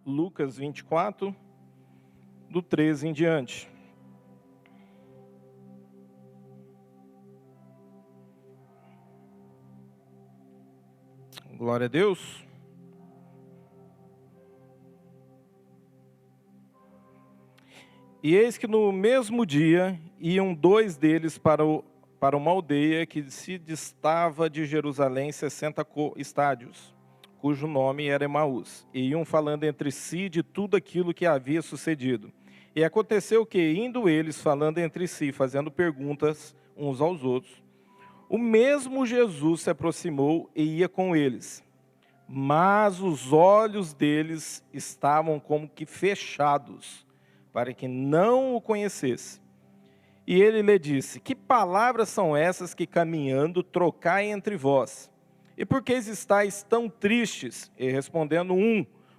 Lucas 24, do 13 em diante. Glória a Deus. E eis que no mesmo dia iam dois deles para uma aldeia que se distava de Jerusalém 60 estádios, cujo nome era Emaús, e iam falando entre si de tudo aquilo que havia sucedido. E aconteceu que, indo eles falando entre si, fazendo perguntas uns aos outros, o mesmo Jesus se aproximou e ia com eles. Mas os olhos deles estavam como que fechados, para que não o conhecesse. E ele lhe disse: que palavras são essas que caminhando trocai entre vós? E por que estáis tão tristes? E respondendo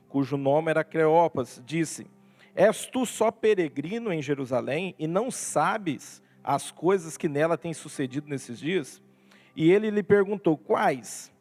cujo nome era Cleopas, disse: és tu só peregrino em Jerusalém e não sabes as coisas que nela têm sucedido nesses dias? E ele lhe perguntou: quais?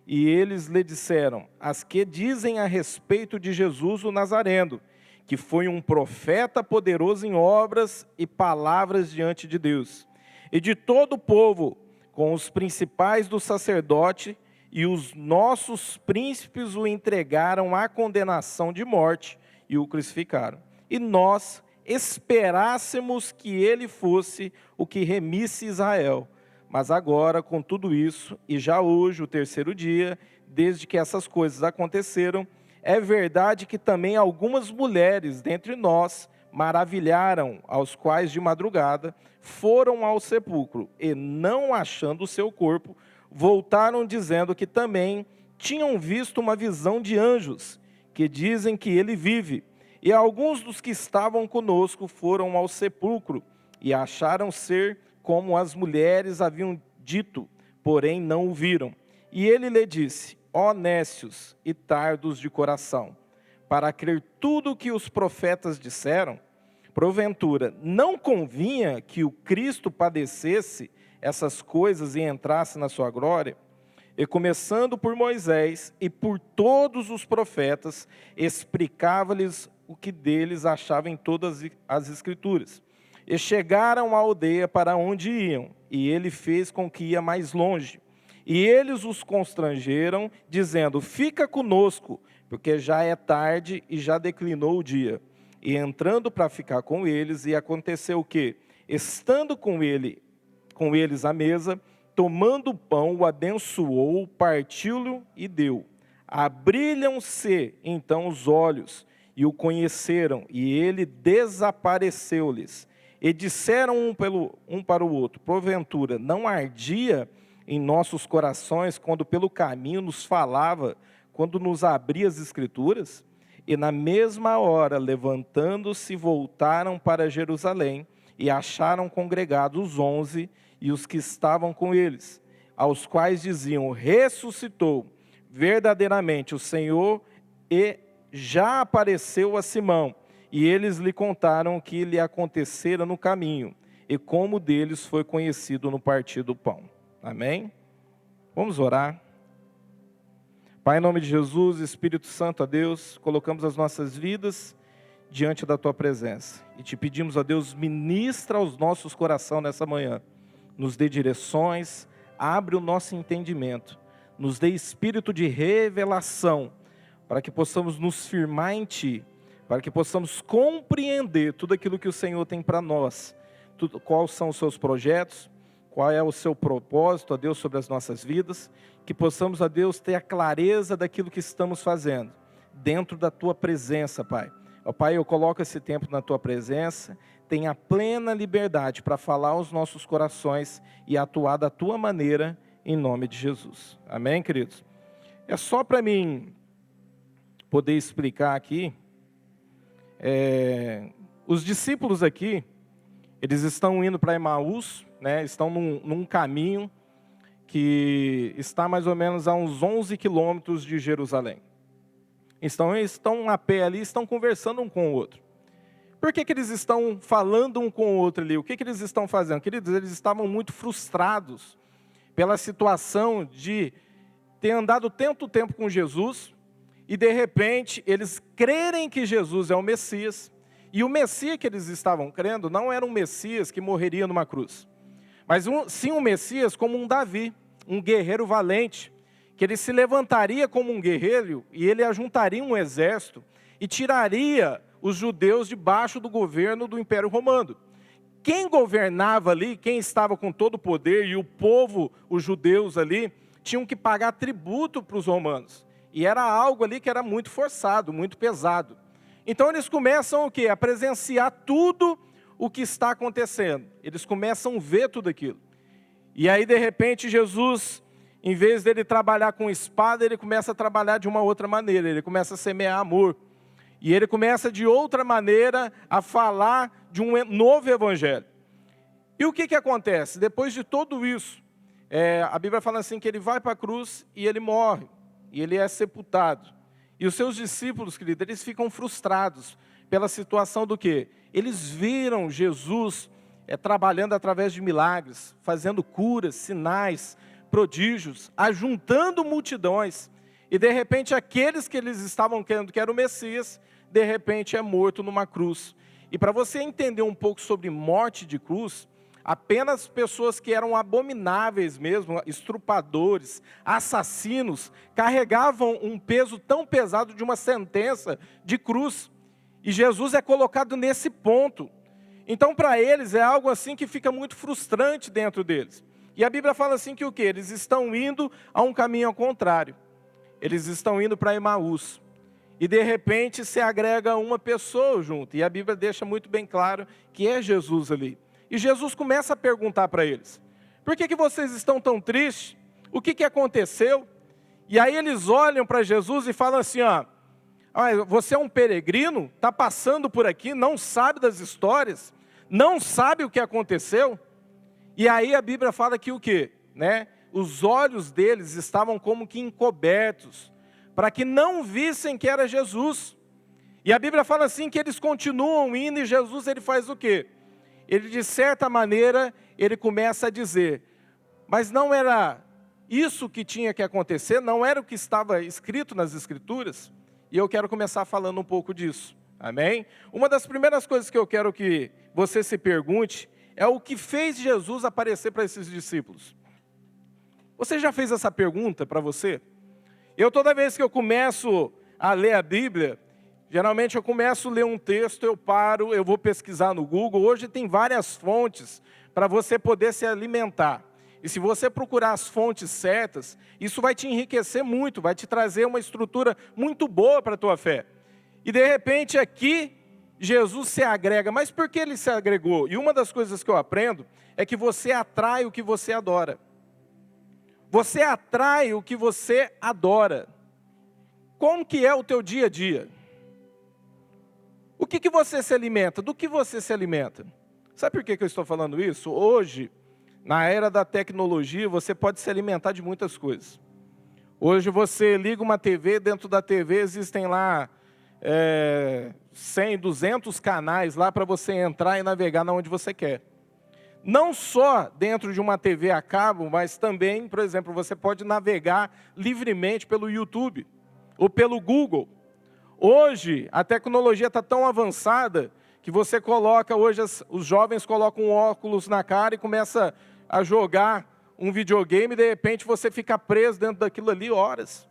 E eles lhe disseram: as que dizem a respeito de Jesus o Nazareno, que foi um profeta poderoso em obras e palavras diante de Deus. E de todo o povo, com os principais do sacerdote e os nossos príncipes o entregaram à condenação de morte e o crucificaram. E nós esperássemos que ele fosse o que remisse Israel. Mas agora, com tudo isso, e já hoje, o terceiro dia, desde que essas coisas aconteceram, é verdade que também algumas mulheres dentre nós maravilharam, aos quais de madrugada foram ao sepulcro e, não achando o seu corpo, voltaram dizendo que também tinham visto uma visão de anjos, que dizem que ele vive. E alguns dos que estavam conosco foram ao sepulcro e acharam ser como as mulheres haviam dito, porém não o viram. E ele lhe disse: ó nécios e tardos de coração, para crer tudo o que os profetas disseram, porventura não convinha que o Cristo padecesse essas coisas e entrasse na sua glória? E começando por Moisés e por todos os profetas, explicava-lhes o que deles achava em todas as Escrituras. E chegaram à aldeia para onde iam, e ele fez com que ia mais longe. E eles os constrangeram, dizendo: fica conosco, porque já é tarde e já declinou o dia. E entrando para ficar com eles, e aconteceu que, estando com eles à mesa, tomando o pão, o abençoou, partiu-lhe e deu. Abriram-se então os olhos, e o conheceram, e ele desapareceu-lhes. E disseram um para o outro: porventura não ardia em nossos corações quando pelo caminho nos falava, quando nos abria as Escrituras? E na mesma hora, levantando-se, voltaram para Jerusalém e acharam congregados os 11 e os que estavam com eles, aos quais diziam: ressuscitou verdadeiramente o Senhor e já apareceu a Simão. E eles lhe contaram o que lhe acontecera no caminho e como deles foi conhecido no partir do pão. Amém? Vamos orar. Pai, em nome de Jesus, Espírito Santo, a Deus, colocamos as nossas vidas diante da Tua presença. E te pedimos, a Deus, ministra aos nossos corações nessa manhã. Nos dê direções, abre o nosso entendimento. Nos dê espírito de revelação, para que possamos nos firmar em Ti, para que possamos compreender tudo aquilo que o Senhor tem para nós. Quais são os seus projetos, qual é o seu propósito, ó Deus, sobre as nossas vidas, que possamos, ó Deus, ter a clareza daquilo que estamos fazendo, dentro da Tua presença, Pai. Ó Pai, eu coloco esse tempo na Tua presença, tenha plena liberdade para falar aos nossos corações e atuar da Tua maneira, em nome de Jesus. Amém, queridos? É só para mim poder explicar aqui, os discípulos aqui, eles estão indo para Emaús, né, estão num caminho que está mais ou menos a uns 11 quilômetros de Jerusalém. Então, eles estão a pé ali, estão conversando um com o outro. Por que eles estão falando um com o outro ali? O que eles estão fazendo? Queridos, eles estavam muito frustrados pela situação de ter andado tanto tempo com Jesus e de repente eles crerem que Jesus é o Messias, e o Messias que eles estavam crendo não era um Messias que morreria numa cruz, mas sim um Messias como um Davi, um guerreiro valente, que ele se levantaria como um guerreiro e ele ajuntaria um exército e tiraria os judeus debaixo do governo do Império Romano. Quem governava ali, quem estava com todo o poder, e o povo, os judeus ali, tinham que pagar tributo para os romanos. E era algo ali que era muito forçado, muito pesado. Então eles começam o quê? A presenciar tudo o que está acontecendo. Eles começam a ver tudo aquilo. E aí, de repente, Jesus, em vez dele trabalhar com espada, ele começa a trabalhar de uma outra maneira. Ele começa a semear amor. E ele começa de outra maneira a falar de um novo evangelho. E o que acontece? Depois de tudo isso, a Bíblia fala assim que ele vai para a cruz e ele morre. E ele é sepultado. E os seus discípulos, queridos, eles ficam frustrados pela situação do quê? Eles viram Jesus trabalhando através de milagres, fazendo curas, sinais, prodígios, ajuntando multidões. E de repente aqueles que eles estavam querendo que era o Messias, de repente é morto numa cruz. E para você entender um pouco sobre morte de cruz, apenas pessoas que eram abomináveis mesmo, estrupadores, assassinos, carregavam um peso tão pesado de uma sentença de cruz. E Jesus é colocado nesse ponto. Então para eles é algo assim que fica muito frustrante dentro deles. E a Bíblia fala assim que o quê? Eles estão indo a um caminho ao contrário. Eles estão indo para Emaús. E de repente se agrega uma pessoa junto. E a Bíblia deixa muito bem claro que é Jesus ali. E Jesus começa a perguntar para eles: por que vocês estão tão tristes? O que aconteceu? E aí eles olham para Jesus e falam assim, você é um peregrino? Está passando por aqui, não sabe das histórias? Não sabe o que aconteceu? E aí a Bíblia fala que o quê? Os olhos deles estavam como que encobertos, para que não vissem que era Jesus. E a Bíblia fala assim que eles continuam indo e Jesus ele faz o quê? Ele de certa maneira, ele começa a dizer, mas não era isso que tinha que acontecer, não era o que estava escrito nas Escrituras? E eu quero começar falando um pouco disso, amém? Uma das primeiras coisas que eu quero que você se pergunte, é o que fez Jesus aparecer para esses discípulos. Você já fez essa pergunta para você? Toda vez que eu começo a ler a Bíblia, geralmente eu começo a ler um texto, eu paro, eu vou pesquisar no Google. Hoje tem várias fontes para você poder se alimentar. E se você procurar as fontes certas, isso vai te enriquecer muito, vai te trazer uma estrutura muito boa para a tua fé. E de repente aqui, Jesus se agrega. Mas por que ele se agregou? E uma das coisas que eu aprendo é que você atrai o que você adora. Você atrai o que você adora. Como que é o teu dia a dia? O que você se alimenta? Do que você se alimenta? Sabe por que eu estou falando isso? Hoje, na era da tecnologia, você pode se alimentar de muitas coisas. Hoje você liga uma TV, dentro da TV existem lá 100, 200 canais lá para você entrar e navegar onde você quer. Não só dentro de uma TV a cabo, mas também, por exemplo, você pode navegar livremente pelo YouTube ou pelo Google. Hoje, a tecnologia está tão avançada que você coloca, hoje os jovens colocam um óculos na cara e começa a jogar um videogame e de repente você fica preso dentro daquilo ali horas.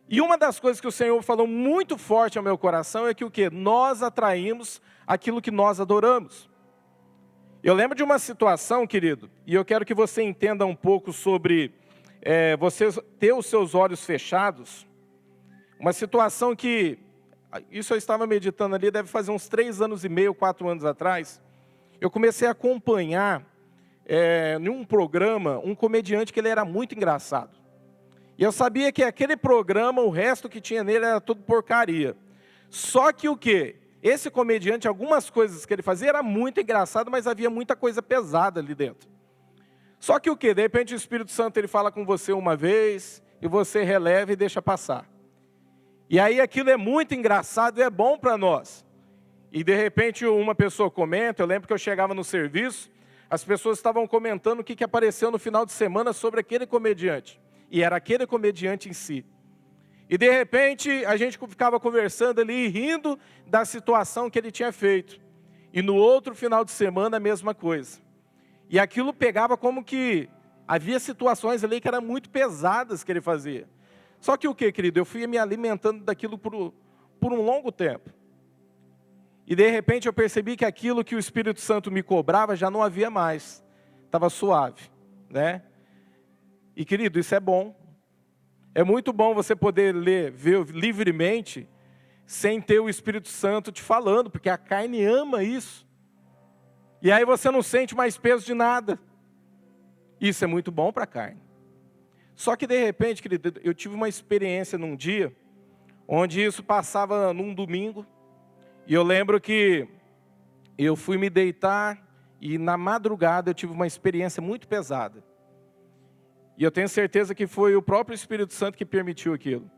E uma das coisas que o Senhor falou muito forte ao meu coração é que o quê? Nós atraímos aquilo que nós adoramos. Eu lembro de uma situação, querido, e eu quero que você entenda um pouco sobre você ter os seus olhos fechados. Uma situação que, isso eu estava meditando ali, deve fazer uns 3 anos e meio, 4 anos atrás. Eu comecei a acompanhar em um programa, um comediante que ele era muito engraçado. E eu sabia que aquele programa, o resto que tinha nele era tudo porcaria. Só que o quê? Esse comediante, algumas coisas que ele fazia era muito engraçado, mas havia muita coisa pesada ali dentro. Só que o quê? De repente o Espírito Santo ele fala com você uma vez, e você releva e deixa passar. E aí aquilo é muito engraçado e é bom para nós. E de repente uma pessoa comenta, eu lembro que eu chegava no serviço, as pessoas estavam comentando o que apareceu no final de semana sobre aquele comediante. E era aquele comediante em si. E de repente a gente ficava conversando ali, rindo da situação que ele tinha feito. E no outro final de semana a mesma coisa. E aquilo pegava como que havia situações ali que eram muito pesadas que ele fazia. Só que o que, querido? Eu fui me alimentando daquilo por um longo tempo. E de repente eu percebi que aquilo que o Espírito Santo me cobrava já não havia mais. Estava suave, né? E querido, isso é bom. É muito bom você poder ver livremente, sem ter o Espírito Santo te falando, porque a carne ama isso. E aí você não sente mais peso de nada. Isso é muito bom para a carne. Só que de repente, querido, eu tive uma experiência num dia, onde isso passava num domingo, e eu lembro que eu fui me deitar, e na madrugada eu tive uma experiência muito pesada. E eu tenho certeza que foi o próprio Espírito Santo que permitiu aquilo.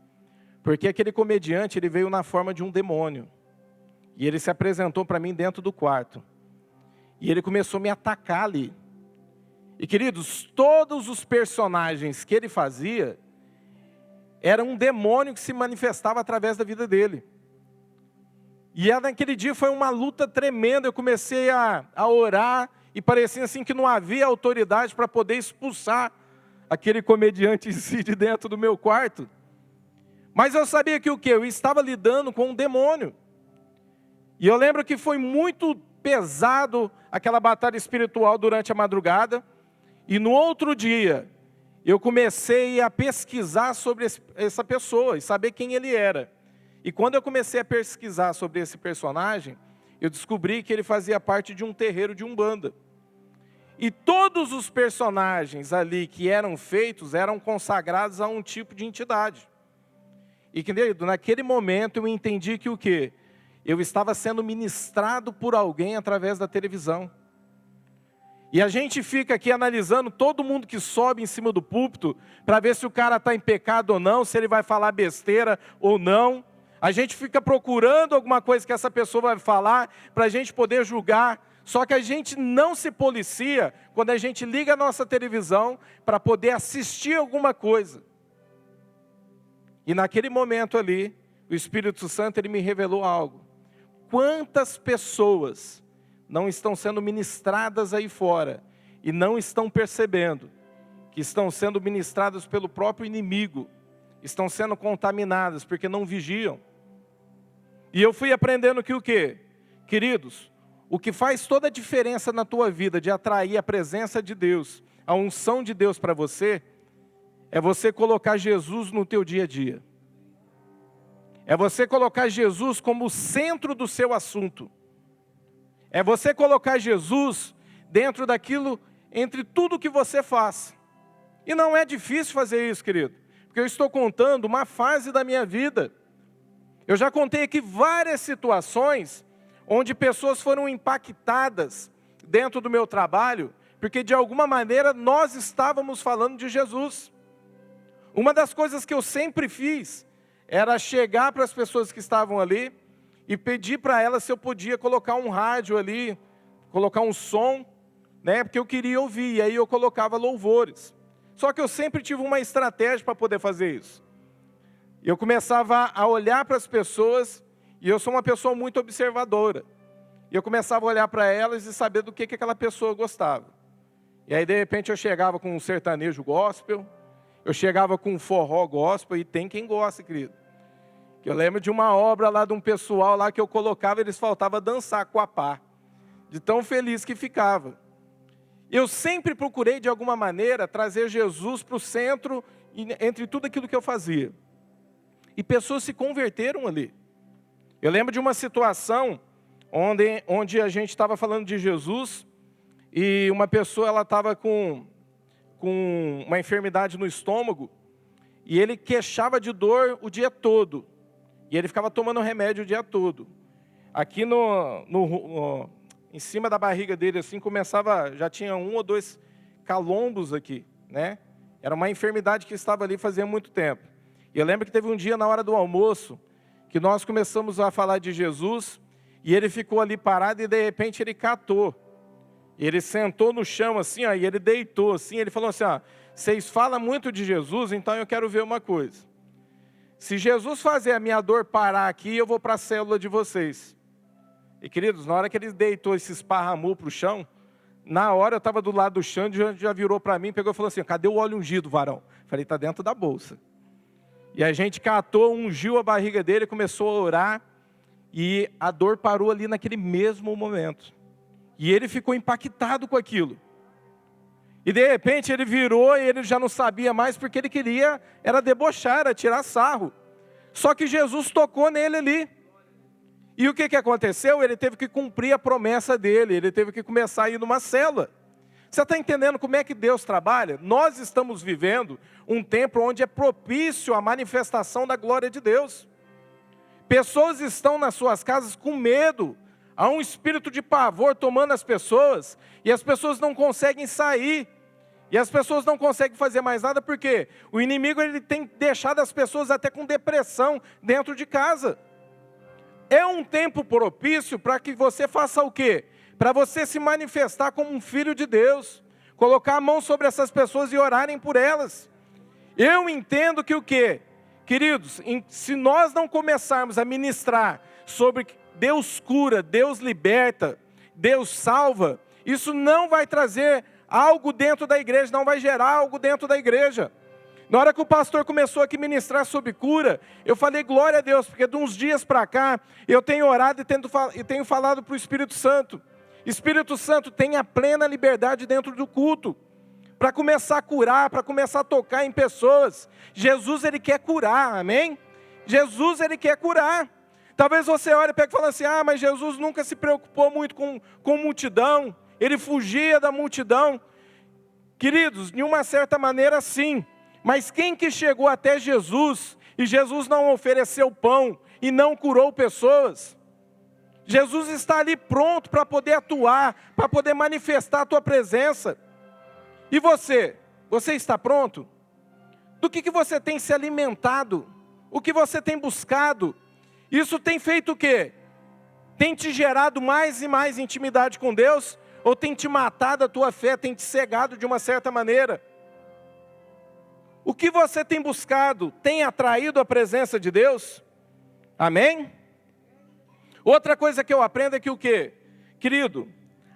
Porque aquele comediante, ele veio na forma de um demônio. E ele se apresentou para mim dentro do quarto. E ele começou a me atacar ali. E queridos, todos os personagens que ele fazia, era um demônio que se manifestava através da vida dele. E naquele dia foi uma luta tremenda. Eu comecei a orar e parecia assim que não havia autoridade para poder expulsar aquele comediante em si de dentro do meu quarto. Mas eu sabia que o quê? Eu estava lidando com um demônio. E eu lembro que foi muito pesado aquela batalha espiritual durante a madrugada. E no outro dia, eu comecei a pesquisar sobre essa pessoa e saber quem ele era. E quando eu comecei a pesquisar sobre esse personagem, eu descobri que ele fazia parte de um terreiro de Umbanda. E todos os personagens ali que eram feitos eram consagrados a um tipo de entidade. E querido, naquele momento eu entendi que o quê? Eu estava sendo ministrado por alguém através da televisão. E a gente fica aqui analisando todo mundo que sobe em cima do púlpito para ver se o cara está em pecado ou não, se ele vai falar besteira ou não. A gente fica procurando alguma coisa que essa pessoa vai falar para a gente poder julgar. Só que a gente não se policia quando a gente liga a nossa televisão para poder assistir alguma coisa. E naquele momento ali, o Espírito Santo ele me revelou algo. Quantas pessoas não estão sendo ministradas aí fora e não estão percebendo que estão sendo ministradas pelo próprio inimigo, estão sendo contaminadas porque não vigiam. E eu fui aprendendo que o quê? Queridos, o que faz toda a diferença na tua vida de atrair a presença de Deus, a unção de Deus para você, é você colocar Jesus no teu dia a dia. É você colocar Jesus como o centro do seu assunto. É você colocar Jesus dentro daquilo, entre tudo que você faz. E não é difícil fazer isso, querido. Porque eu estou contando uma fase da minha vida. Eu já contei aqui várias situações onde pessoas foram impactadas dentro do meu trabalho, porque de alguma maneira nós estávamos falando de Jesus. Uma das coisas que eu sempre fiz era chegar para as pessoas que estavam ali e pedir para elas se eu podia colocar um rádio ali, colocar um som, né, porque eu queria ouvir, e aí eu colocava louvores. Só que eu sempre tive uma estratégia para poder fazer isso. Eu começava a olhar para as pessoas, e eu sou uma pessoa muito observadora. E eu começava a olhar para elas e saber do que aquela pessoa gostava. E aí, de repente, eu chegava com um sertanejo gospel, eu chegava com um forró gospel, e tem quem gosta, querido. Eu lembro de uma obra lá de um pessoal lá que eu colocava, eles faltavam dançar com a pá, de tão feliz que ficava. Eu sempre procurei, de alguma maneira, trazer Jesus para o centro, entre tudo aquilo que eu fazia. E pessoas se converteram ali. Eu lembro de uma situação onde a gente estava falando de Jesus, e uma pessoa ela estava com uma enfermidade no estômago, e ele queixava de dor o dia todo. E ele ficava tomando remédio o dia todo. Aqui em cima da barriga dele, assim, já tinha 1 ou 2 calombos aqui, né? Era uma enfermidade que estava ali fazia muito tempo. E eu lembro que teve um dia, na hora do almoço, que nós começamos a falar de Jesus, e ele ficou ali parado, e de repente ele catou. Ele sentou no chão assim, ó, e ele deitou assim, ele falou assim, ó, vocês falam muito de Jesus, então eu quero ver uma coisa. Se Jesus fazer a minha dor parar aqui, eu vou para a célula de vocês. E queridos, na hora que ele deitou esse esparramou para o chão, na hora eu estava do lado do chão, já virou para mim, pegou e falou assim: cadê o óleo ungido, varão? Falei: está dentro da bolsa. E a gente catou, ungiu a barriga dele, começou a orar, e a dor parou ali naquele mesmo momento. E ele ficou impactado com aquilo. E de repente ele virou e ele já não sabia mais, porque ele queria, era debochar, era tirar sarro. Só que Jesus tocou nele ali. E o que aconteceu? Ele teve que cumprir a promessa dele, ele teve que começar a ir numa célula. Você está entendendo como é que Deus trabalha? Nós estamos vivendo um tempo onde é propício a manifestação da glória de Deus. Pessoas estão nas suas casas com medo, há um espírito de pavor tomando as pessoas, e as pessoas não conseguem sair, e as pessoas não conseguem fazer mais nada, porque o inimigo ele tem deixado as pessoas até com depressão dentro de casa. É um tempo propício para que você faça o quê? Para você se manifestar como um filho de Deus, colocar a mão sobre essas pessoas e orarem por elas. Eu entendo que o quê? Queridos, se nós não começarmos a ministrar sobre Deus cura, Deus liberta, Deus salva, isso não vai trazer algo dentro da igreja, não vai gerar algo dentro da igreja. Na hora que o pastor começou aqui a ministrar sobre cura, eu falei glória a Deus, porque de uns dias para cá, eu tenho orado e tenho falado para o Espírito Santo. Espírito Santo, tenha plena liberdade dentro do culto, para começar a curar, para começar a tocar em pessoas. Jesus, ele quer curar, amém? Jesus, ele quer curar. Talvez você olhe e pegue e fale assim: ah, mas Jesus nunca se preocupou muito com multidão, ele fugia da multidão. Queridos, de uma certa maneira sim, mas quem que chegou até Jesus, e Jesus não ofereceu pão, e não curou pessoas? Jesus está ali pronto para poder atuar, para poder manifestar a tua presença. E você está pronto? Do que você tem se alimentado? O que você tem buscado? Isso tem feito o quê? Tem te gerado mais e mais intimidade com Deus? Ou tem te matado a tua fé, tem te cegado de uma certa maneira? O que você tem buscado tem atraído a presença de Deus? Amém? Outra coisa que eu aprendo é que o quê? Querido,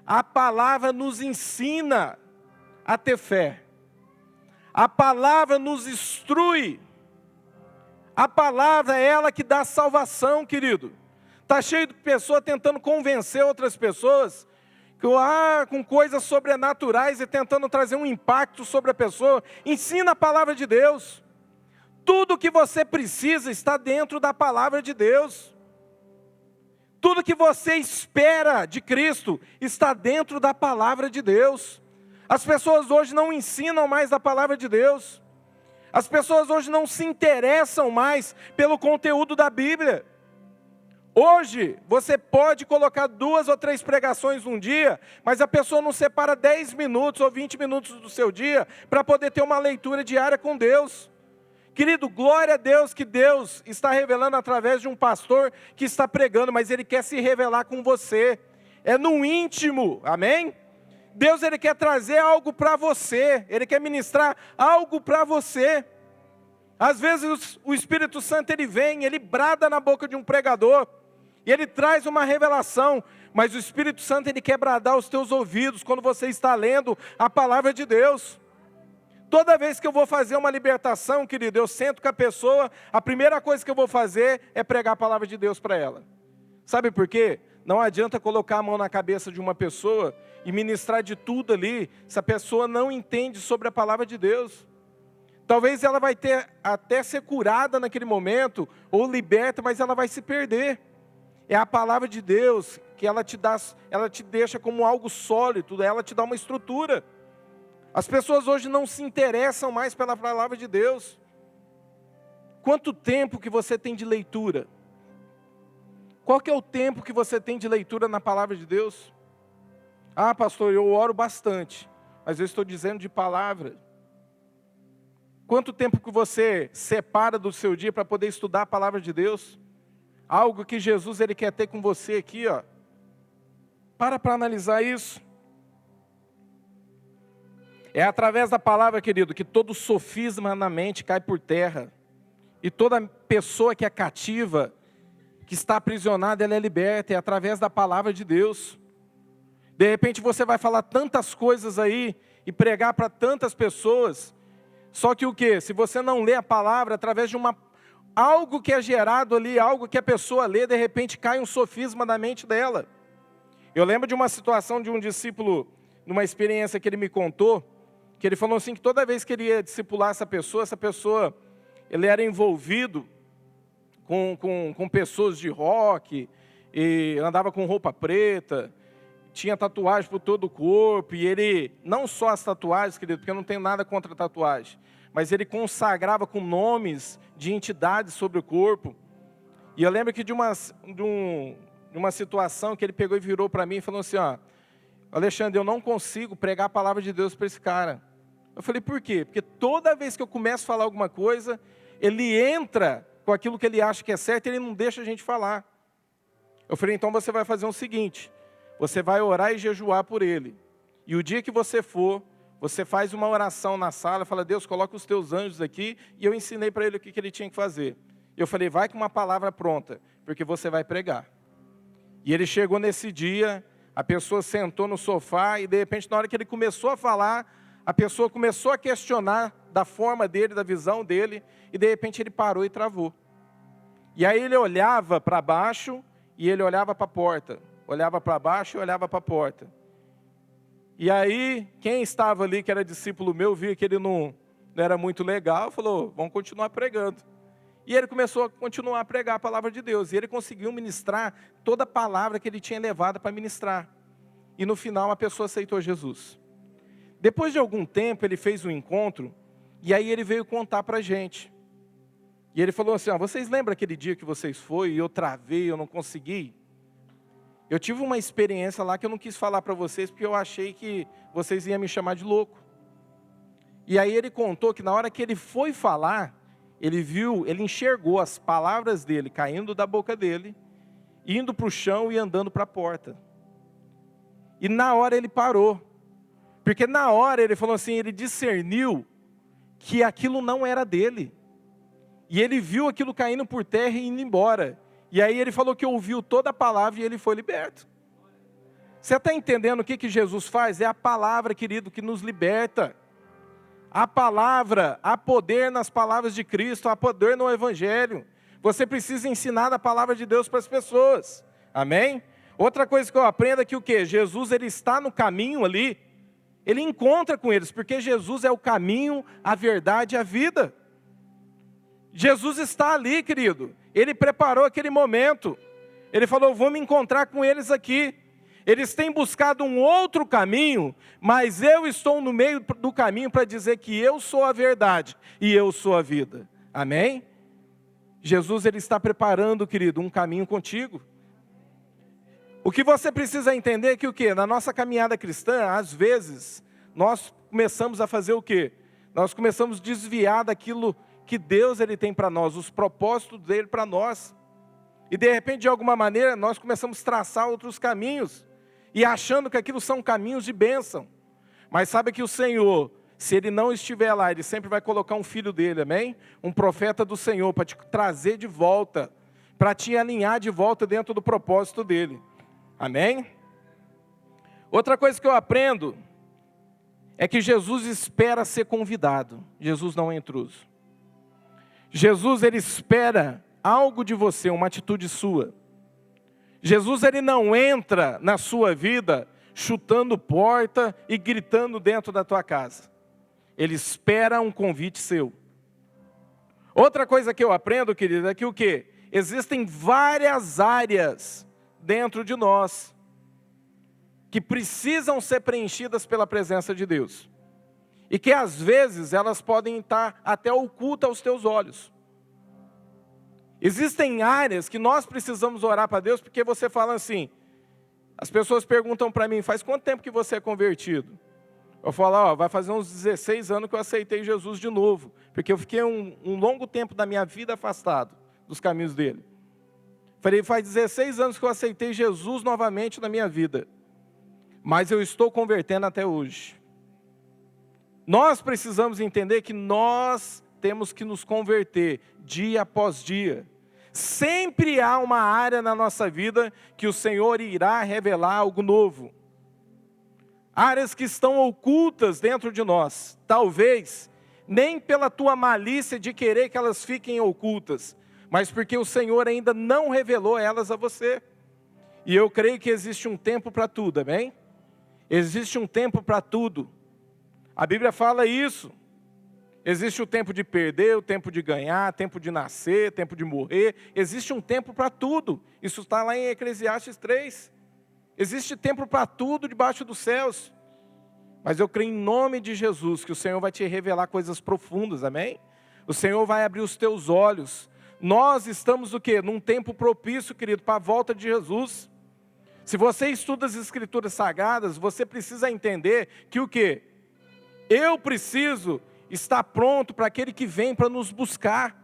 a palavra nos ensina a ter fé. A palavra nos instrui. A palavra é ela que dá salvação, querido. Está cheio de pessoas tentando convencer outras pessoas com coisas sobrenaturais e tentando trazer um impacto sobre a pessoa. Ensina a palavra de Deus. Tudo que você precisa está dentro da palavra de Deus. Tudo que você espera de Cristo está dentro da palavra de Deus. As pessoas hoje não ensinam mais a palavra de Deus. As pessoas hoje não se interessam mais pelo conteúdo da Bíblia. Hoje, você pode colocar 2 ou 3 pregações num dia, mas a pessoa não separa 10 minutos ou 20 minutos do seu dia para poder ter uma leitura diária com Deus. Querido, glória a Deus que Deus está revelando através de um pastor que está pregando, mas Ele quer se revelar com você. É no íntimo, amém? Deus, Ele quer trazer algo para você, Ele quer ministrar algo para você. Às vezes o Espírito Santo, Ele vem, Ele brada na boca de um pregador, e Ele traz uma revelação, mas o Espírito Santo, Ele quer bradar os teus ouvidos quando você está lendo a palavra de Deus. Toda vez que eu vou fazer uma libertação, querido, eu sento com a pessoa, a primeira coisa que eu vou fazer é pregar a palavra de Deus para ela. Sabe por quê? Não adianta colocar a mão na cabeça de uma pessoa e ministrar de tudo ali, se a pessoa não entende sobre a palavra de Deus. Talvez ela vai ter até ser curada naquele momento, ou liberta, mas ela vai se perder. É a palavra de Deus que ela te deixa como algo sólido, ela te dá uma estrutura. As pessoas hoje não se interessam mais pela palavra de Deus. Quanto tempo que você tem de leitura? Qual que é o tempo que você tem de leitura na palavra de Deus? Ah, pastor, eu oro bastante, mas eu estou dizendo de palavra. Quanto tempo que você separa do seu dia para poder estudar a palavra de Deus? Algo que Jesus ele quer ter com você aqui, ó. Para analisar isso. É através da palavra, querido, que todo sofisma na mente cai por terra. E toda pessoa que é cativa, que está aprisionada, ela é liberta, é através da palavra de Deus. De repente você vai falar tantas coisas aí, e pregar para tantas pessoas, só que o quê? Se você não lê a palavra, através de algo que é gerado ali, algo que a pessoa lê, de repente cai um sofisma na mente dela. Eu lembro de uma situação de um discípulo, numa experiência que ele me contou, que ele falou assim, que toda vez que ele ia discipular essa pessoa, ele era envolvido com pessoas de rock, e andava com roupa preta, tinha tatuagem por todo o corpo, e ele, não só as tatuagens, querido, porque eu não tenho nada contra tatuagem, mas ele consagrava com nomes de entidades sobre o corpo. E eu lembro que de uma situação que ele pegou e virou para mim e falou assim, ó, Alexandre, eu não consigo pregar a palavra de Deus para esse cara. Eu falei, por quê? Porque toda vez que eu começo a falar alguma coisa, ele entra com aquilo que ele acha que é certo e ele não deixa a gente falar. Eu falei, então você vai fazer o seguinte, você vai orar e jejuar por ele. E o dia que você for, você faz uma oração na sala, fala, Deus, coloca os teus anjos aqui, e eu ensinei para ele o que ele tinha que fazer. Eu falei, vai com uma palavra pronta, porque você vai pregar. E ele chegou nesse dia, a pessoa sentou no sofá, e de repente, na hora que ele começou a falar, a pessoa começou a questionar da forma dele, da visão dele, e de repente ele parou e travou. E aí ele olhava para baixo, e ele olhava para a porta. Olhava para baixo e olhava para a porta. E aí, quem estava ali, que era discípulo meu, via que ele não era muito legal, falou, vamos continuar pregando. E ele começou a continuar a pregar a palavra de Deus. E ele conseguiu ministrar toda a palavra que ele tinha levado para ministrar. E no final, a pessoa aceitou Jesus. Depois de algum tempo, ele fez um encontro, e aí ele veio contar para a gente. E ele falou assim, ó, vocês lembram aquele dia que vocês foram, e eu travei, eu não consegui? Eu tive uma experiência lá que eu não quis falar para vocês, porque eu achei que vocês iam me chamar de louco. E aí ele contou que na hora que ele foi falar, ele enxergou as palavras dele caindo da boca dele, indo para o chão e andando para a porta. E na hora ele parou. Porque na hora ele falou assim, ele discerniu que aquilo não era dele. E ele viu aquilo caindo por terra e indo embora. E aí ele falou que ouviu toda a palavra e ele foi liberto. Você está entendendo o que Jesus faz? É a palavra, querido, que nos liberta. A palavra, há poder nas palavras de Cristo, há poder no Evangelho. Você precisa ensinar a palavra de Deus para as pessoas. Amém? Outra coisa que eu aprendo é que o quê? Jesus, ele está no caminho ali. Ele encontra com eles, porque Jesus é o caminho, a verdade e a vida. Jesus está ali, querido. Ele preparou aquele momento. Ele falou, vou me encontrar com eles aqui. Eles têm buscado um outro caminho, mas eu estou no meio do caminho para dizer que eu sou a verdade e eu sou a vida. Amém? Jesus, ele está preparando, querido, um caminho contigo. O que você precisa entender é que o quê? Na nossa caminhada cristã, às vezes, nós começamos a fazer o quê? Nós começamos a desviar daquilo que Deus ele tem para nós, os propósitos dele para nós. E de repente, de alguma maneira, nós começamos a traçar outros caminhos, e achando que aquilo são caminhos de bênção. Mas sabe que o Senhor, se Ele não estiver lá, Ele sempre vai colocar um filho dele, amém? Um profeta do Senhor, para te trazer de volta, para te alinhar de volta dentro do propósito dele. Amém? Outra coisa que eu aprendo, é que Jesus espera ser convidado. Jesus não é intruso. Jesus, ele espera algo de você, uma atitude sua. Jesus, ele não entra na sua vida chutando porta e gritando dentro da tua casa. Ele espera um convite seu. Outra coisa que eu aprendo, querido, é que o quê? Existem várias áreas dentro de nós que precisam ser preenchidas pela presença de Deus. E que às vezes elas podem estar até ocultas aos teus olhos. Existem áreas que nós precisamos orar para Deus, porque você fala assim, as pessoas perguntam para mim, faz quanto tempo que você é convertido? Eu falo, vai fazer uns 16 anos que eu aceitei Jesus de novo, porque eu fiquei um longo tempo da minha vida afastado dos caminhos dele. Falei, faz 16 anos que eu aceitei Jesus novamente na minha vida, mas eu estou convertendo até hoje. Nós precisamos entender que nós temos que nos converter dia após dia. Sempre há uma área na nossa vida que o Senhor irá revelar algo novo. Áreas que estão ocultas dentro de nós. Talvez nem pela tua malícia de querer que elas fiquem ocultas, mas porque o Senhor ainda não revelou elas a você. E eu creio que existe um tempo para tudo, amém? Existe um tempo para tudo. A Bíblia fala isso. Existe o tempo de perder, o tempo de ganhar, tempo de nascer, tempo de morrer. Existe um tempo para tudo. Isso está lá em Eclesiastes 3. Existe tempo para tudo debaixo dos céus. Mas eu creio em nome de Jesus que o Senhor vai te revelar coisas profundas, amém? O Senhor vai abrir os teus olhos. Nós estamos o quê? Num tempo propício, querido, para a volta de Jesus. Se você estuda as Escrituras Sagradas, você precisa entender que o quê? Eu preciso estar pronto para aquele que vem para nos buscar.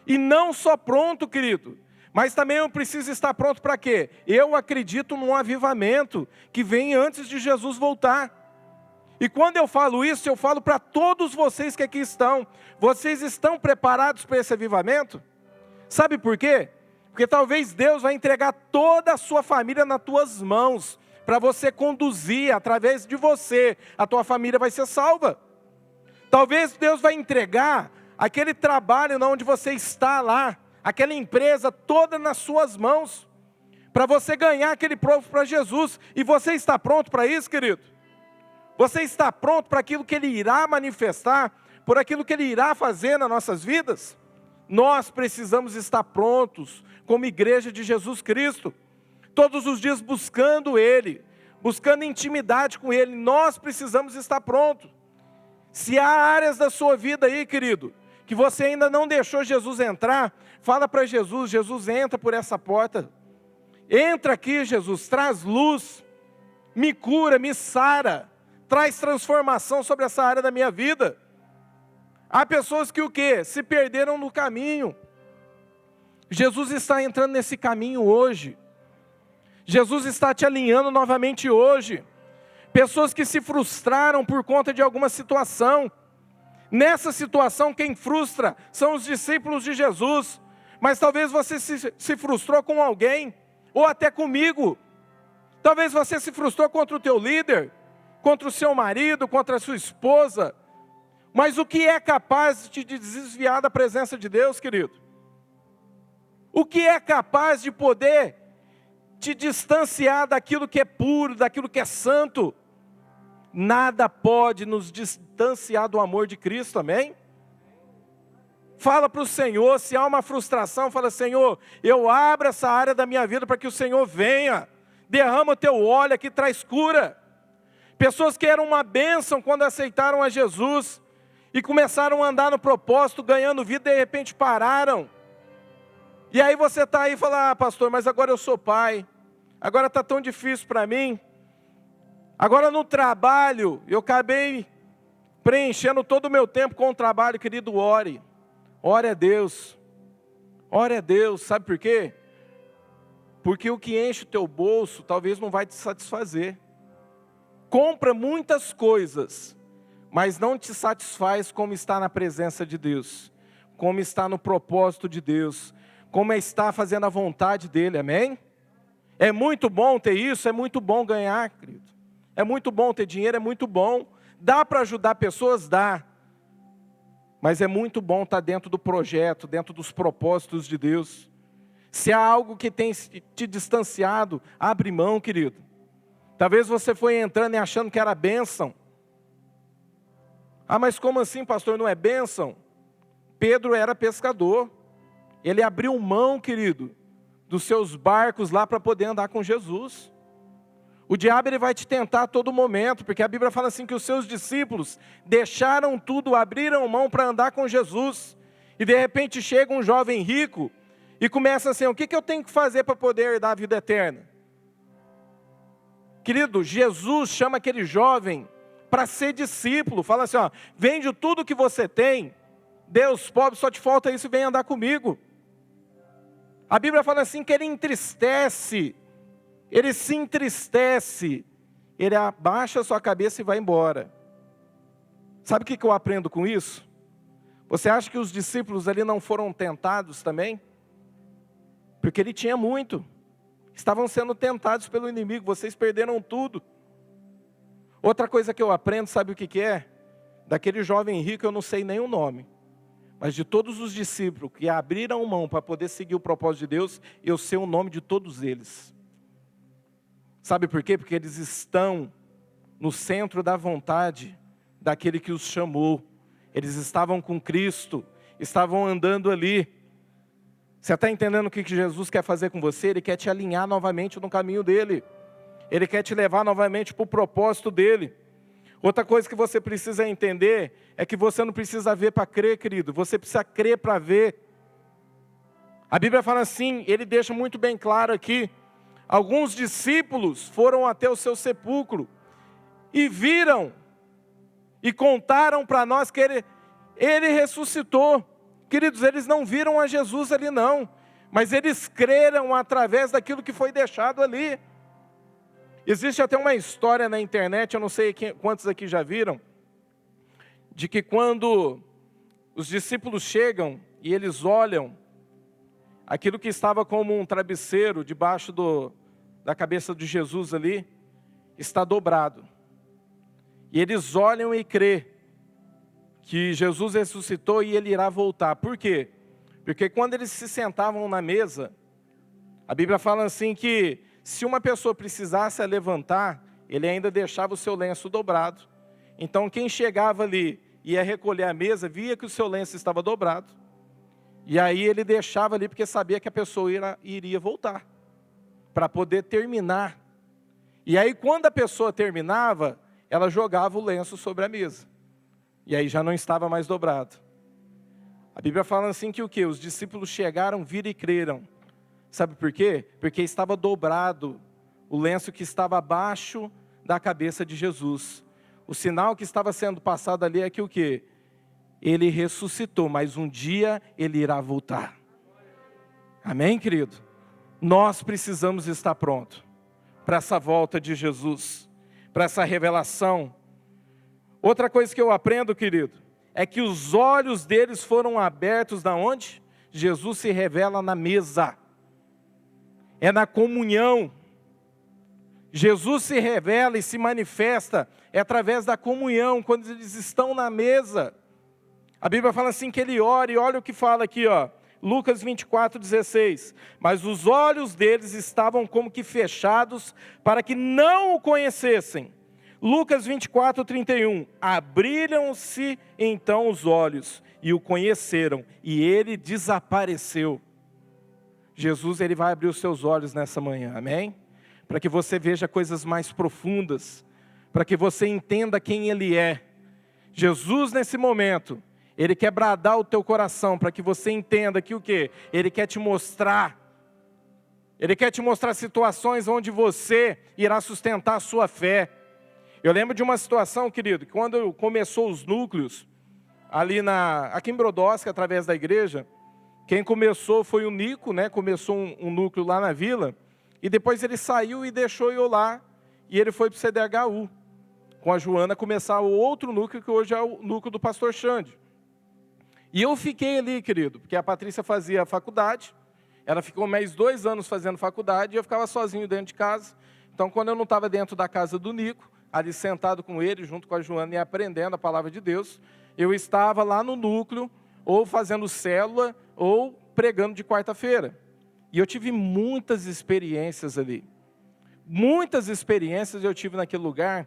E não só pronto, querido, mas também eu preciso estar pronto para quê? Eu acredito num avivamento que vem antes de Jesus voltar. E quando eu falo isso, eu falo para todos vocês que aqui estão. Vocês estão preparados para esse avivamento? Sabe por quê? Porque talvez Deus vai entregar toda a sua família nas tuas mãos, para você conduzir, através de você, a tua família vai ser salva. Talvez Deus vai entregar aquele trabalho onde você está lá, aquela empresa toda nas suas mãos, para você ganhar aquele povo para Jesus. E você está pronto para isso, querido? Você está pronto para aquilo que Ele irá manifestar, por aquilo que Ele irá fazer nas nossas vidas? Nós precisamos estar prontos, como igreja de Jesus Cristo, todos os dias buscando Ele, buscando intimidade com Ele. Nós precisamos estar prontos. Se há áreas da sua vida aí, querido, que você ainda não deixou Jesus entrar, fala para Jesus: Jesus, entra por essa porta, entra aqui, Jesus, traz luz, me cura, me sara, traz transformação sobre essa área da minha vida. Há pessoas que o quê? Se perderam no caminho. Jesus está entrando nesse caminho hoje. Jesus está te alinhando novamente hoje. Pessoas que se frustraram por conta de alguma situação. Nessa situação, quem frustra são os discípulos de Jesus. Mas talvez você se frustrou com alguém, ou até comigo. Talvez você se frustrou contra o teu líder, contra o seu marido, contra a sua esposa. Mas o que é capaz de te desviar da presença de Deus, querido? O que é capaz de poder te distanciar daquilo que é puro, daquilo que é santo? Nada pode nos distanciar do amor de Cristo, amém? Fala para o Senhor, se há uma frustração, fala: Senhor, eu abro essa área da minha vida para que o Senhor venha, derrama o teu óleo aqui, traz cura. Pessoas que eram uma bênção quando aceitaram a Jesus, e começaram a andar no propósito, ganhando vida, de repente pararam. E aí você está aí e fala: pastor, mas agora eu sou pai, agora está tão difícil para mim, agora no trabalho, eu acabei preenchendo todo o meu tempo com o trabalho. Querido, ore a Deus, ore a Deus. Sabe por quê? Porque o que enche o teu bolso, talvez não vai te satisfazer. Compra muitas coisas, mas não te satisfaz como está na presença de Deus, como está no propósito de Deus, como está fazendo a vontade dEle, amém? É muito bom ter isso, é muito bom ganhar, querido. É muito bom ter dinheiro, é muito bom. Dá para ajudar pessoas? Dá. Mas é muito bom estar dentro do projeto, dentro dos propósitos de Deus. Se há algo que tem te distanciado, abre mão, querido. Talvez você foi entrando e achando que era bênção. Ah, mas como assim, pastor, não é bênção? Pedro era pescador. Ele abriu mão, querido, dos seus barcos lá para poder andar com Jesus. O diabo, ele vai te tentar a todo momento, porque a Bíblia fala assim que os seus discípulos deixaram tudo, abriram mão para andar com Jesus. E de repente chega um jovem rico e começa assim: o que eu tenho que fazer para poder herdar a vida eterna? Querido, Jesus chama aquele jovem para ser discípulo. Fala assim: ó, vende tudo que você tem, Deus pobre, só te falta isso, e vem andar comigo. A Bíblia fala assim que ele entristece, ele se entristece, ele abaixa a sua cabeça e vai embora. Sabe o que eu aprendo com isso? Você acha que os discípulos ali não foram tentados também? Porque ele tinha muito. Estavam sendo tentados pelo inimigo, vocês perderam tudo. Outra coisa que eu aprendo, sabe o que é? Daquele jovem rico eu não sei nem o nome. Mas de todos os discípulos que abriram mão para poder seguir o propósito de Deus, eu sei o nome de todos eles. Sabe por quê? Porque eles estão no centro da vontade daquele que os chamou. Eles estavam com Cristo, estavam andando ali. Você está entendendo o que Jesus quer fazer com você? Ele quer te alinhar novamente no caminho dele. Ele quer te levar novamente para o propósito dele. Outra coisa que você precisa entender é que você não precisa ver para crer, querido. Você precisa crer para ver. A Bíblia fala assim, ele deixa muito bem claro aqui. Alguns discípulos foram até o seu sepulcro e viram e contaram para nós que ele ressuscitou. Queridos, eles não viram a Jesus ali não, mas eles creram através daquilo que foi deixado ali. Existe até uma história na internet, eu não sei quantos aqui já viram, de que quando os discípulos chegam e eles olham aquilo que estava como um travesseiro debaixo da cabeça de Jesus ali, está dobrado. E eles olham e crê que Jesus ressuscitou e ele irá voltar. Por quê? Porque quando eles se sentavam na mesa, a Bíblia fala assim que se uma pessoa precisasse levantar, ele ainda deixava o seu lenço dobrado. Então quem chegava ali e ia recolher a mesa, via que o seu lenço estava dobrado. E aí ele deixava ali porque sabia que a pessoa iria voltar, para poder terminar. E aí quando a pessoa terminava, ela jogava o lenço sobre a mesa. E aí já não estava mais dobrado. A Bíblia fala assim que o quê? Os discípulos chegaram, viram e creram. Sabe por quê? Porque estava dobrado o lenço que estava abaixo da cabeça de Jesus. O sinal que estava sendo passado ali é que o quê? Ele ressuscitou, mas um dia ele irá voltar. Amém, querido? Nós precisamos estar prontos para essa volta de Jesus, para essa revelação. Outra coisa que eu aprendo, querido, é que os olhos deles foram abertos da onde? Jesus se revela na mesa. É na comunhão. Jesus se revela e se manifesta através da comunhão, quando eles estão na mesa. A Bíblia fala assim que ele ora, e olha o que fala aqui, ó, Lucas 24:16. Mas os olhos deles estavam como que fechados, para que não o conhecessem. Lucas 24:31. Abriram-se então os olhos, e o conheceram, e ele desapareceu. Jesus, ele vai abrir os seus olhos nessa manhã, amém? Para que você veja coisas mais profundas, para que você entenda quem ele é. Jesus, nesse momento, ele quer bradar o teu coração, para que você entenda que o quê? Ele quer te mostrar. Ele quer te mostrar situações onde você irá sustentar a sua fé. Eu lembro de uma situação, querido, que quando começou os núcleos, aqui em Brodowski, através da igreja, quem começou foi o Nico, né? Começou um núcleo lá na vila, e depois ele saiu e deixou eu lá, e ele foi para o CDHU, com a Joana começar o outro núcleo, que hoje é o núcleo do pastor Xande. E eu fiquei ali, querido, porque a Patrícia fazia faculdade, ela ficou mais 2 anos fazendo faculdade, e eu ficava sozinho dentro de casa. Então, quando eu não estava dentro da casa do Nico, ali sentado com ele, junto com a Joana, e aprendendo a palavra de Deus, eu estava lá no núcleo, ou fazendo célula, ou pregando de quarta-feira. E eu tive muitas experiências ali. Muitas experiências eu tive naquele lugar,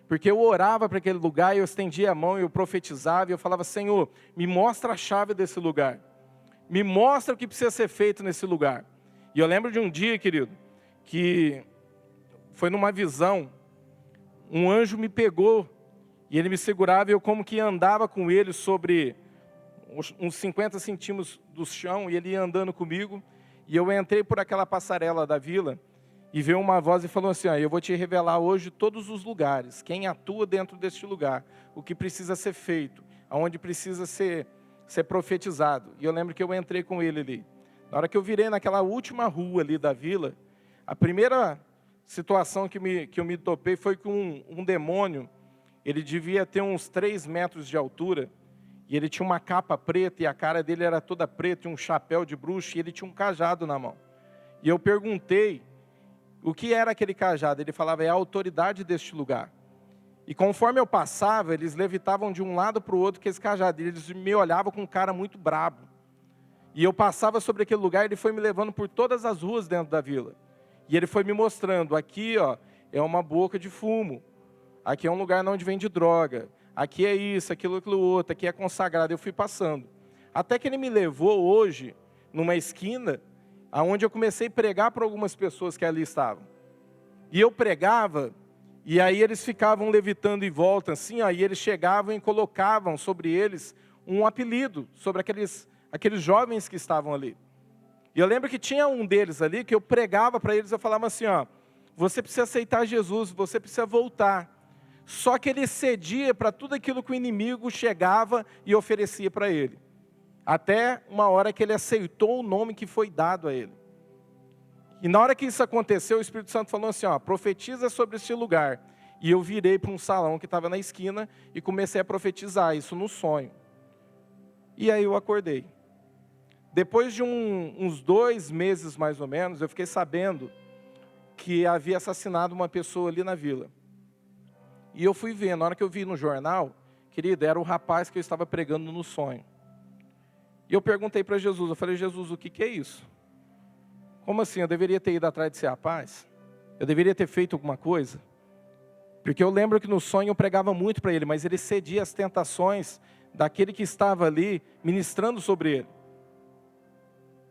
porque eu orava para aquele lugar, eu estendia a mão, eu profetizava, e eu falava, Senhor, me mostra a chave desse lugar. Me mostra o que precisa ser feito nesse lugar. E eu lembro de um dia, querido, que foi numa visão, um anjo me pegou, e ele me segurava, e eu como que andava com ele sobre uns 50 centímetros do chão, e ele ia andando comigo, e eu entrei por aquela passarela da vila, e veio uma voz e falou assim, eu vou te revelar hoje todos os lugares, quem atua dentro deste lugar, o que precisa ser feito, aonde precisa ser profetizado. E eu lembro que eu entrei com ele ali. Na hora que eu virei naquela última rua ali da vila, a primeira situação que eu me topei foi com um demônio. Ele devia ter uns 3 metros de altura, E ele tinha uma capa preta e a cara dele era toda preta, e um chapéu de bruxo, e ele tinha um cajado na mão. E eu perguntei o que era aquele cajado. Ele falava, é a autoridade deste lugar. E conforme eu passava, eles levitavam de um lado para o outro com esse cajado. E eles me olhavam com um cara muito brabo. E eu passava sobre aquele lugar, ele foi me levando por todas as ruas dentro da vila. E ele foi me mostrando, aqui ó, é uma boca de fumo. Aqui é um lugar onde vende droga. Aqui é isso, aquilo outro, aqui é consagrado. Eu fui passando. Até que ele me levou hoje, numa esquina, onde eu comecei a pregar para algumas pessoas que ali estavam. E eu pregava, e aí eles ficavam levitando em volta, assim, ó, e eles chegavam e colocavam sobre eles um apelido, sobre aqueles jovens que estavam ali. E eu lembro que tinha um deles ali, que eu pregava para eles, eu falava assim, ó, você precisa aceitar Jesus, você precisa voltar. Só que ele cedia para tudo aquilo que o inimigo chegava e oferecia para ele. Até uma hora que ele aceitou o nome que foi dado a ele. E na hora que isso aconteceu, o Espírito Santo falou assim, ó, profetiza sobre este lugar. E eu virei para um salão que estava na esquina e comecei a profetizar isso no sonho. E aí eu acordei. Depois de uns 2 meses mais ou menos, eu fiquei sabendo que havia assassinado uma pessoa ali na vila. E eu fui ver, na hora que eu vi no jornal, querido, era o rapaz que eu estava pregando no sonho. E eu perguntei para Jesus, eu falei, Jesus, o que é isso? Como assim? Eu deveria ter ido atrás de ser rapaz? Eu deveria ter feito alguma coisa? Porque eu lembro que no sonho eu pregava muito para ele, mas ele cedia às tentações daquele que estava ali ministrando sobre ele.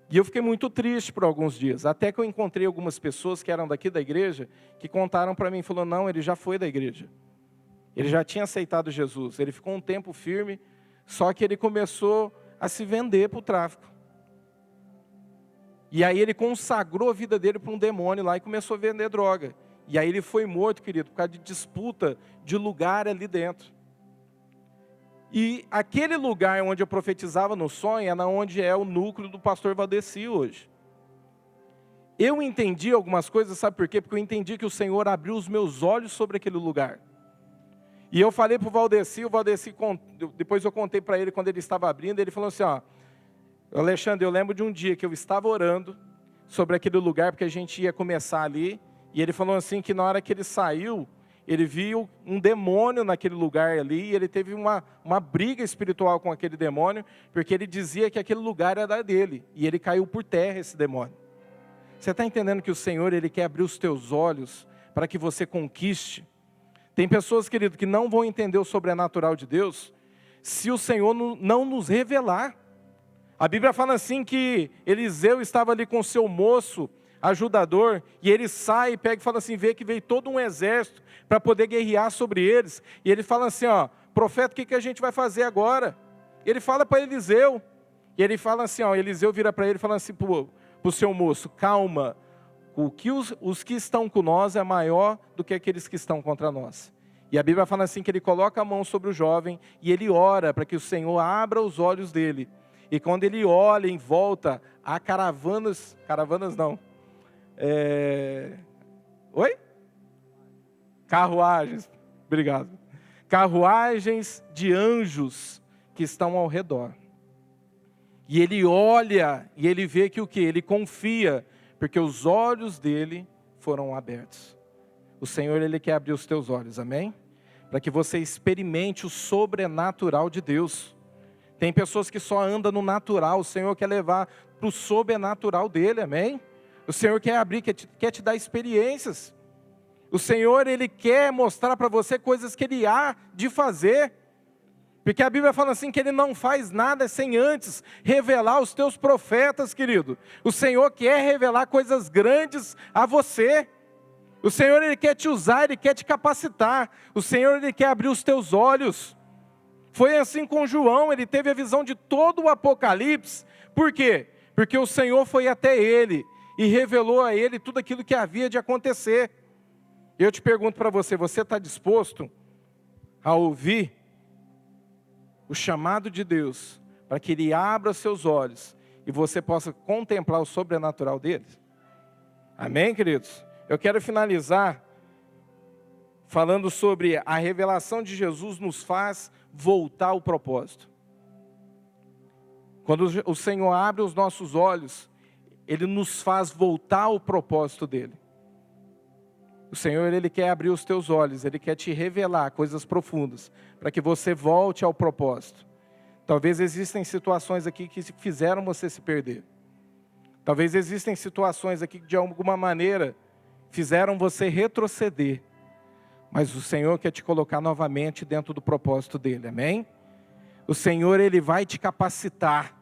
E eu fiquei muito triste por alguns dias, até que eu encontrei algumas pessoas que eram daqui da igreja, que contaram para mim, falou, não, ele já foi da igreja. Ele já tinha aceitado Jesus, ele ficou um tempo firme, só que ele começou a se vender para o tráfico. E aí ele consagrou a vida dele para um demônio lá e começou a vender droga. E aí ele foi morto, querido, por causa de disputa de lugar ali dentro. E aquele lugar onde eu profetizava no sonho é onde é o núcleo do pastor Valdeci hoje. Eu entendi algumas coisas, sabe por quê? Porque eu entendi que o Senhor abriu os meus olhos sobre aquele lugar. E eu falei para o Valdeci, depois eu contei para ele quando ele estava abrindo, ele falou assim, ó, Alexandre, eu lembro de um dia que eu estava orando sobre aquele lugar, porque a gente ia começar ali, e ele falou assim que na hora que ele saiu, ele viu um demônio naquele lugar ali, e ele teve uma briga espiritual com aquele demônio, porque ele dizia que aquele lugar era dele, e ele caiu por terra, esse demônio. Você está entendendo que o Senhor, Ele quer abrir os teus olhos para que você conquiste? Tem pessoas, querido, que não vão entender o sobrenatural de Deus, se o Senhor não nos revelar. A Bíblia fala assim que Eliseu estava ali com o seu moço, ajudador, e ele sai e pega e fala assim, vê que veio todo um exército para poder guerrear sobre eles, e ele fala assim, ó, profeta, o que a gente vai fazer agora? Ele fala para Eliseu, e ele fala assim, ó, Eliseu vira para ele e fala assim para o seu moço, calma, os que estão com nós é maior do que aqueles que estão contra nós. E a Bíblia fala assim que ele coloca a mão sobre o jovem, e ele ora para que o Senhor abra os olhos dele. E quando ele olha em volta, há caravanas não. Oi? Carruagens, obrigado. Carruagens de anjos que estão ao redor. E ele olha, e ele vê que o quê? Ele confia, porque os olhos dele foram abertos. O Senhor, Ele quer abrir os teus olhos, amém? Para que você experimente o sobrenatural de Deus. Tem pessoas que só andam no natural, o Senhor quer levar para o sobrenatural dele, amém? O Senhor quer abrir, quer te dar experiências. O Senhor, Ele quer mostrar para você coisas que Ele há de fazer. Porque a Bíblia fala assim que Ele não faz nada sem antes revelar os teus profetas, querido. O Senhor quer revelar coisas grandes a você. O Senhor, Ele quer te usar, Ele quer te capacitar. O Senhor, Ele quer abrir os teus olhos. Foi assim com João, ele teve a visão de todo o Apocalipse. Por quê? Porque o Senhor foi até ele e revelou a ele tudo aquilo que havia de acontecer. Eu te pergunto para você, você está disposto a ouvir o chamado de Deus para que Ele abra seus olhos e você possa contemplar o sobrenatural dele? Amém, queridos? Eu quero finalizar falando sobre a revelação de Jesus nos faz voltar ao propósito. Quando o Senhor abre os nossos olhos, Ele nos faz voltar ao propósito dEle. O Senhor, Ele quer abrir os teus olhos, Ele quer te revelar coisas profundas, para que você volte ao propósito. Talvez existem situações aqui que fizeram você se perder. Talvez existem situações aqui que de alguma maneira fizeram você retroceder. Mas o Senhor quer te colocar novamente dentro do propósito dEle, amém? O Senhor, Ele vai te capacitar.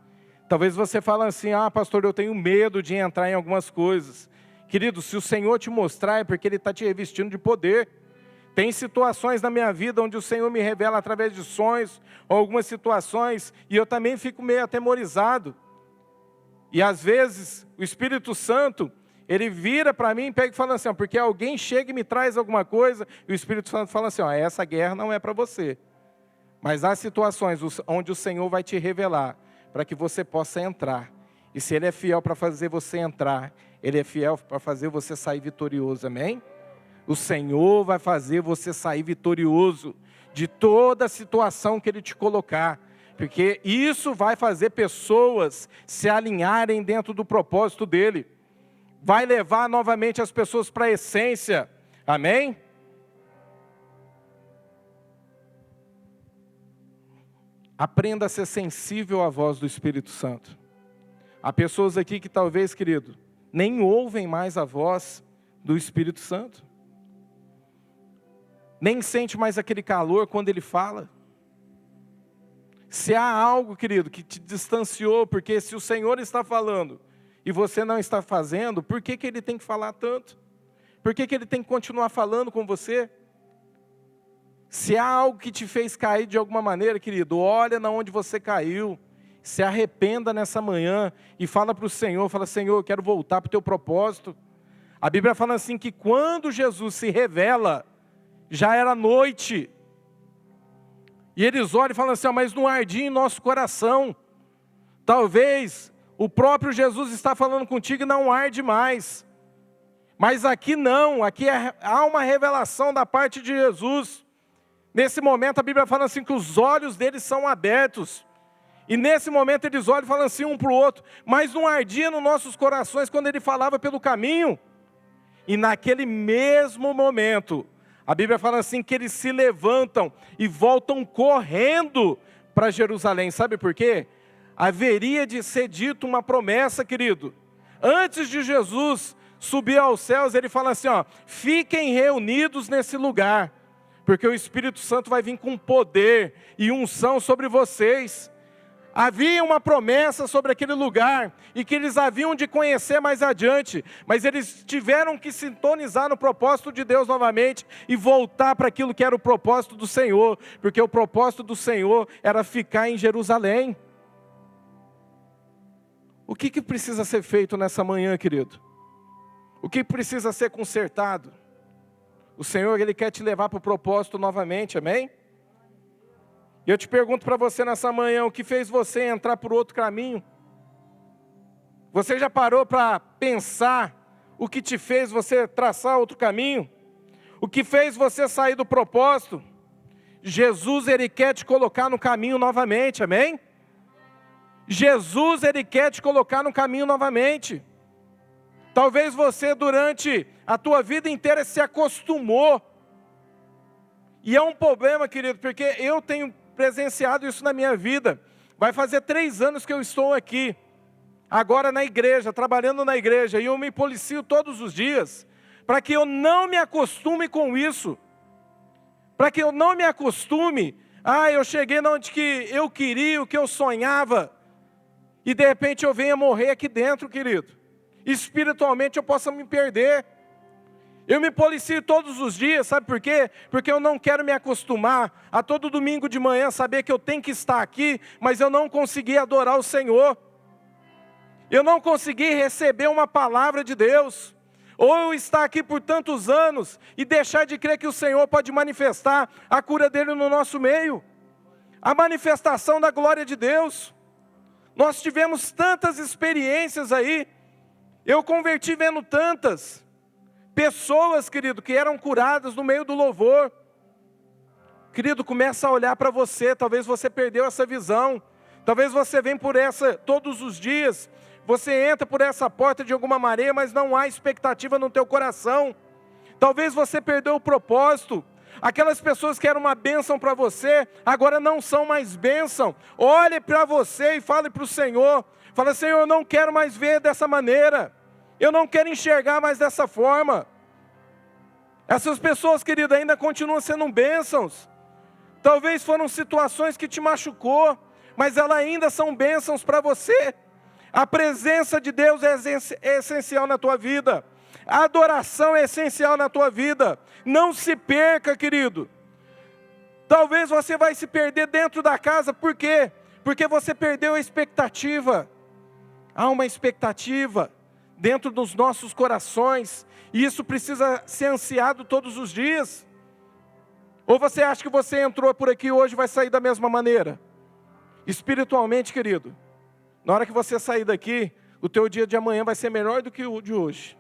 Talvez você fale assim, pastor, eu tenho medo de entrar em algumas coisas. Querido, se o Senhor te mostrar, é porque Ele está te revestindo de poder. Tem situações na minha vida onde o Senhor me revela através de sonhos, ou algumas situações, e eu também fico meio atemorizado. E às vezes, o Espírito Santo, Ele vira para mim e pega e fala assim, porque alguém chega e me traz alguma coisa, e o Espírito Santo fala assim, essa guerra não é para você. Mas há situações onde o Senhor vai te revelar, para que você possa entrar. E se Ele é fiel para fazer você entrar, Ele é fiel para fazer você sair vitorioso, amém? O Senhor vai fazer você sair vitorioso de toda a situação que Ele te colocar. Porque isso vai fazer pessoas se alinharem dentro do propósito dEle. Vai levar novamente as pessoas para a essência, amém? Aprenda a ser sensível à voz do Espírito Santo. Há pessoas aqui que talvez, querido, nem ouvem mais a voz do Espírito Santo. Nem sente mais aquele calor quando Ele fala. Se há algo, querido, que te distanciou, porque se o Senhor está falando e você não está fazendo, por que Ele tem que falar tanto? Por que Ele tem que continuar falando com você? Se há algo que te fez cair de alguma maneira, querido, olha na onde você caiu, se arrependa nessa manhã e fala para o Senhor, fala, Senhor, eu quero voltar para o teu propósito. A Bíblia fala assim que quando Jesus se revela, já era noite. E eles olham e falam assim, mas não ardia em nosso coração. Talvez o próprio Jesus está falando contigo e não arde mais. Mas aqui não, aqui há uma revelação da parte de Jesus. Nesse momento a Bíblia fala assim que os olhos deles são abertos. E nesse momento eles olham e falam assim um para o outro. Mas não ardia nos nossos corações quando Ele falava pelo caminho. E naquele mesmo momento, a Bíblia fala assim que eles se levantam e voltam correndo para Jerusalém. Sabe por quê? Haveria de ser dito uma promessa, querido. Antes de Jesus subir aos céus, Ele fala assim, fiquem reunidos nesse lugar. Porque o Espírito Santo vai vir com poder e unção sobre vocês. Havia uma promessa sobre aquele lugar, e que eles haviam de conhecer mais adiante, mas eles tiveram que sintonizar no propósito de Deus novamente, e voltar para aquilo que era o propósito do Senhor, porque o propósito do Senhor era ficar em Jerusalém. O que precisa ser feito nessa manhã, querido? O que precisa ser consertado? O Senhor, Ele quer te levar para o propósito novamente, amém? E eu te pergunto para você nessa manhã, o que fez você entrar por outro caminho? Você já parou para pensar o que te fez você traçar outro caminho? O que fez você sair do propósito? Jesus, Ele quer te colocar no caminho novamente, amém? Jesus, Ele quer te colocar no caminho novamente. Talvez você durante a tua vida inteira se acostumou. E é um problema, querido, porque eu tenho presenciado isso na minha vida. Vai fazer 3 anos que eu estou aqui, agora na igreja, trabalhando na igreja, e eu me policio todos os dias, para que eu não me acostume com isso, para que eu não me acostume, eu cheguei onde que eu queria, o que eu sonhava, e de repente eu venha morrer aqui dentro, querido, espiritualmente eu possa me perder. Eu me policio todos os dias, sabe por quê? Porque eu não quero me acostumar a todo domingo de manhã saber que eu tenho que estar aqui, mas eu não consegui adorar o Senhor. Eu não consegui receber uma palavra de Deus. Ou eu estar aqui por tantos anos e deixar de crer que o Senhor pode manifestar a cura dEle no nosso meio. A manifestação da glória de Deus. Nós tivemos tantas experiências aí. Eu converti vendo tantas pessoas, querido, que eram curadas no meio do louvor. Querido, começa a olhar para você, talvez você perdeu essa visão. Talvez você venha por essa todos os dias, você entra por essa porta de alguma maneira, mas não há expectativa no teu coração. Talvez você perdeu o propósito. Aquelas pessoas que eram uma bênção para você, agora não são mais bênção. Olhe para você e fale para o Senhor. Fala: Senhor, eu não quero mais ver dessa maneira. Eu não quero enxergar mais dessa forma. Essas pessoas, querido, ainda continuam sendo bênçãos. Talvez foram situações que te machucou, mas elas ainda são bênçãos para você. A presença de Deus é essencial na tua vida. A adoração é essencial na tua vida. Não se perca, querido. Talvez você vai se perder dentro da casa. Por quê? Porque você perdeu a expectativa. Há uma expectativa dentro dos nossos corações, e isso precisa ser ansiado todos os dias. Ou você acha que você entrou por aqui hoje e vai sair da mesma maneira? Espiritualmente, querido, na hora que você sair daqui, o teu dia de amanhã vai ser melhor do que o de hoje.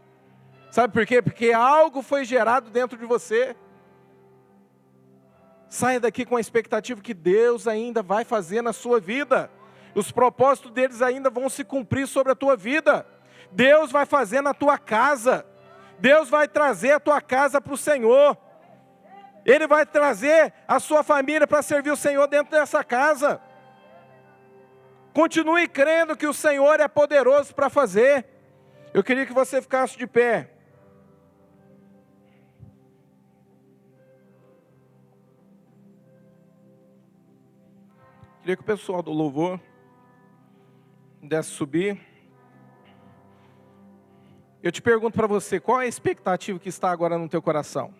Sabe por quê? Porque algo foi gerado dentro de você. Saia daqui com a expectativa que Deus ainda vai fazer na sua vida. Os propósitos deles ainda vão se cumprir sobre a tua vida. Deus vai fazer na tua casa. Deus vai trazer a tua casa para o Senhor. Ele vai trazer a sua família para servir o Senhor dentro dessa casa. Continue crendo que o Senhor é poderoso para fazer. Eu queria que você ficasse de pé. Queria que o pessoal do louvor pudesse subir. Eu te pergunto para você, qual é a expectativa que está agora no teu coração?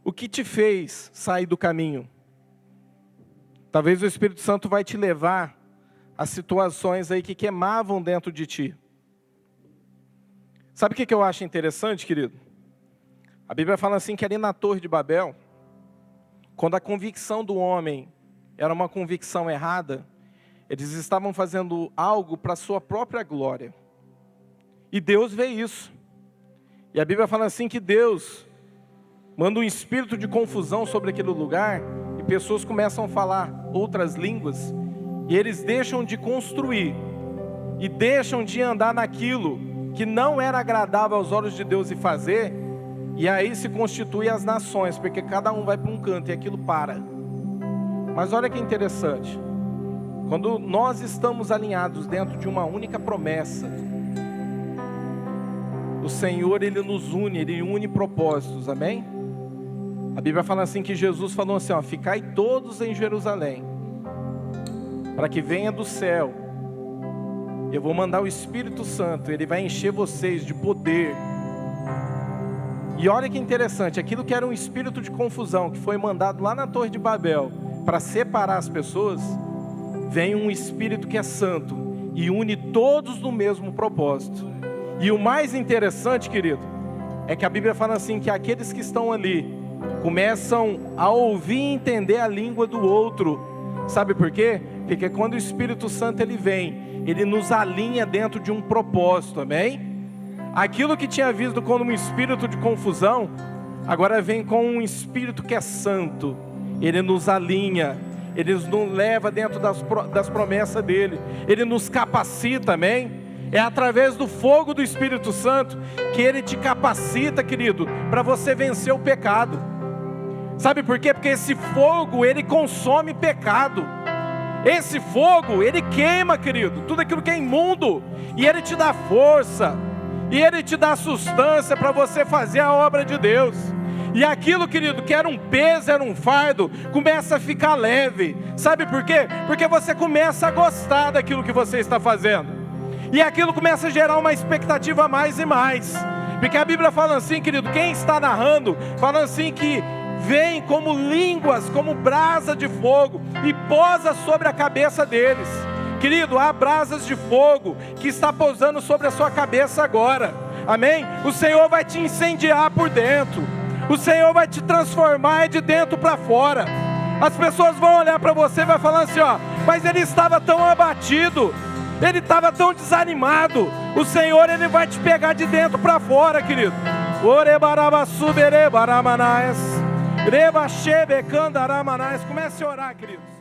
O que te fez sair do caminho? Talvez o Espírito Santo vai te levar a situações aí que queimavam dentro de ti. Sabe o que eu acho interessante, querido? A Bíblia fala assim que ali na Torre de Babel, quando a convicção do homem era uma convicção errada, eles estavam fazendo algo para a sua própria glória. E Deus vê isso. E a Bíblia fala assim que Deus manda um espírito de confusão sobre aquele lugar, e pessoas começam a falar outras línguas, e eles deixam de construir, e deixam de andar naquilo que não era agradável aos olhos de Deus e fazer, e aí se constituem as nações, porque cada um vai para um canto e aquilo para. Mas olha que interessante, quando nós estamos alinhados dentro de uma única promessa, o Senhor, Ele nos une, Ele une propósitos, amém? A Bíblia fala assim que Jesus falou assim, ó: ficai todos em Jerusalém, para que venha do céu, eu vou mandar o Espírito Santo, Ele vai encher vocês de poder. E olha que interessante, aquilo que era um espírito de confusão, que foi mandado lá na Torre de Babel, para separar as pessoas, vem um Espírito que é santo, e une todos no mesmo propósito. E o mais interessante, querido, é que a Bíblia fala assim, que aqueles que estão ali, começam a ouvir e entender a língua do outro. Sabe por quê? Porque quando o Espírito Santo ele vem, ele nos alinha dentro de um propósito, amém? Aquilo que tinha visto como um espírito de confusão, agora vem com um espírito que é santo. Ele nos alinha, ele nos leva dentro das promessas dele, ele nos capacita, amém? É através do fogo do Espírito Santo que ele te capacita, querido, para você vencer o pecado. Sabe por quê? Porque esse fogo, ele consome pecado. Esse fogo, ele queima, querido, tudo aquilo que é imundo, e ele te dá força, e ele te dá sustância para você fazer a obra de Deus. E aquilo, querido, que era um peso, era um fardo, começa a ficar leve. Sabe por quê? Porque você começa a gostar daquilo que você está fazendo, e aquilo começa a gerar uma expectativa a mais e mais. Porque a Bíblia fala assim, querido, quem está narrando, fala assim que vem como línguas, como brasa de fogo, e posa sobre a cabeça deles. Querido, há brasas de fogo que está pousando sobre a sua cabeça agora, amém? O Senhor vai te incendiar por dentro, o Senhor vai te transformar de dentro para fora. As pessoas vão olhar para você e vai falar assim, ó: mas ele estava tão abatido, ele estava tão desanimado. O Senhor, ele vai te pegar de dentro para fora, querido. Comece a orar, queridos.